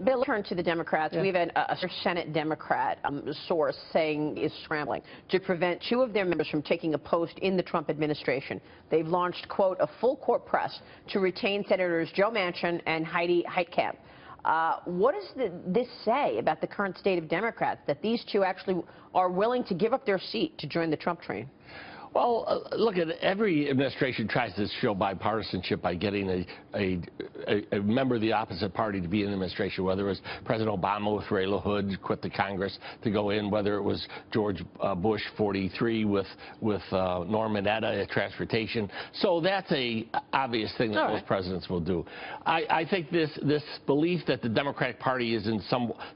Bill, turn to the Democrats. Yeah. We have a Senate Democrat source saying is scrambling to prevent two of their members from taking a post in the Trump administration. They've launched, quote, a full court press to retain Senators Joe Manchin and Heidi Heitkamp. What does this say about the current state of Democrats, that these two actually are willing to give up their seat to join the Trump train? Well, look, every administration tries to show bipartisanship by getting a member of the opposite party to be in the administration, whether it was President Obama with Ray LaHood, quit the Congress to go in, whether it was George Bush 43 with Norman Mineta at transportation. So that's a obvious thing that most presidents will do. I think this belief that the Democratic Party is in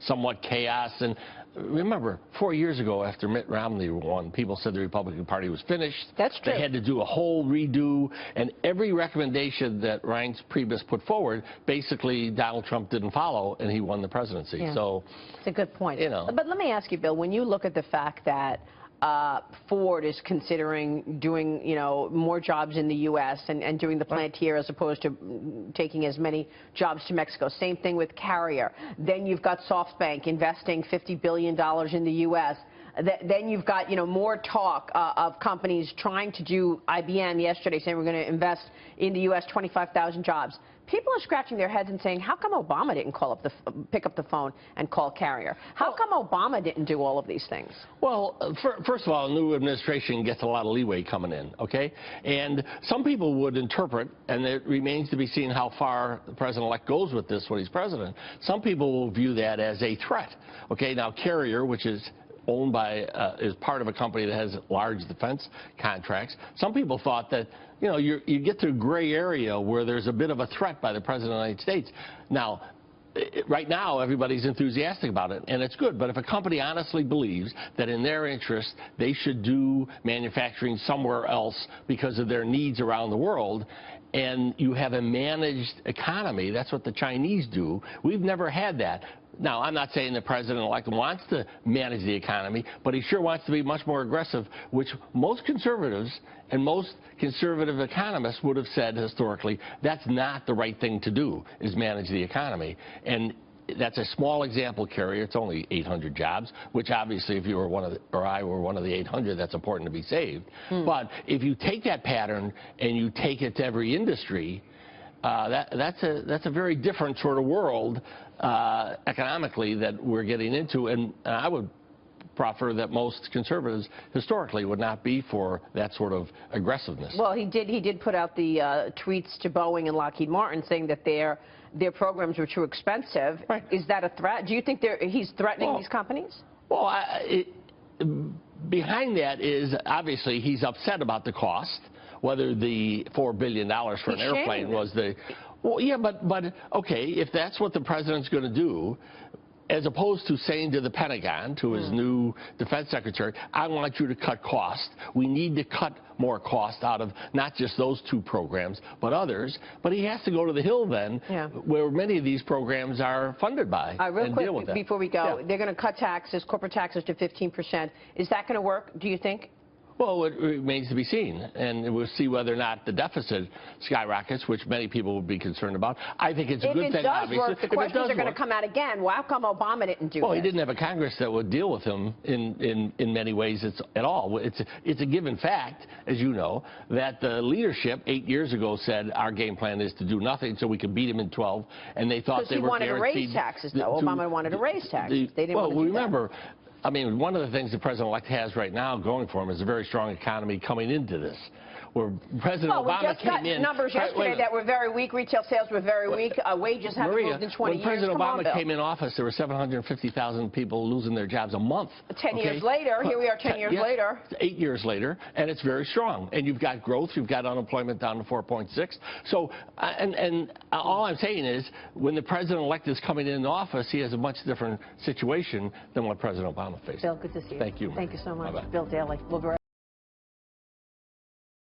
somewhat chaos, and remember, 4 years ago after Mitt Romney won, people said the Republican Party was finished. That's true. They had to do a whole redo, and every recommendation that Reince Priebus put forward, basically Donald Trump didn't follow, and he won the presidency. Yeah. So it's a good point. You know. But let me ask you, Bill, when you look at the fact that Ford is considering doing, more jobs in the U.S. and doing the plant here as opposed to taking as many jobs to Mexico. Same thing with Carrier. Then you've got SoftBank investing $50 billion in the U.S. Then you've got, more talk of companies trying to do IBM yesterday saying we're going to invest in the U.S. 25,000 jobs. People are scratching their heads and saying, how come Obama didn't pick up the phone and call Carrier? How come Obama didn't do all of these things? Well, first of all, a new administration gets a lot of leeway coming in, okay? And some people would interpret, and it remains to be seen how far the president-elect goes with this when he's president, some people will view that as a threat. Okay, now Carrier, which is owned by, is part of a company that has large defense contracts. Some people thought that, you get to a gray area where there's a bit of a threat by the President of the United States. Now, right now, everybody's enthusiastic about it, and it's good. But if a company honestly believes that in their interest they should do manufacturing somewhere else because of their needs around the world, and you have a managed economy, that's what the Chinese do. We've never had that. Now, I'm not saying the president-elect wants to manage the economy, but he sure wants to be much more aggressive, which most conservatives and most conservative economists would have said historically that's not the right thing to do, is manage the economy. And that's a small example, Carrier. It's only 800 jobs, which obviously if you were or I were one of the 800, that's important to be saved. But if you take that pattern and you take it to every industry, that's a very different sort of world economically that we're getting into, and I would proffer that most conservatives historically would not be for that sort of aggressiveness. Well, he did put out the tweets to Boeing and Lockheed Martin saying that their programs were too expensive. Right. Is that a threat? Do you think he's threatening these companies? Well, behind that is obviously he's upset about the cost. Whether the $4 billion for an airplane was the... Well, yeah, but okay, if that's what the president's going to do, as opposed to saying to the Pentagon, to his new defense secretary, I want you to cut costs. We need to cut more cost out of not just those two programs, but others. But he has to go to the Hill then, where many of these programs are funded by, and deal with that. Before we go, they're going to cut taxes, corporate taxes to 15%. Is that going to work, do you think? Well, it remains to be seen, and we'll see whether or not the deficit skyrockets, which many people would be concerned about. I think it's a good thing, obviously. Work, the questions are going to come out again. Well, how come Obama didn't do Well, this? he didn't have a Congress that would deal with him in many ways at all. It's a given fact, as you know, that the leadership 8 years ago said our game plan is to do nothing so we could beat him in 12, and they thought they were guaranteed. Because he wanted to raise taxes, though. Obama wanted to raise taxes. They didn't want to do remember, that. I mean, one of the things the president-elect has right now going for him is a very strong economy coming into this. Where President Obama came in... numbers yesterday that were very weak. Retail sales were very weak. Wages haven't moved in 20 years. When President Obama came in office, there were 750,000 people losing their jobs a month. 10 years later, here we are 10 years later. 8 years later, and it's very strong. And you've got growth. You've got unemployment down to 4.6. So, and all I'm saying is, when the president-elect is coming in office, he has a much different situation than what President Obama faced. Bill, good to see you. Thank you. Thank you so much. Bye-bye. Bill Daley. We'll be right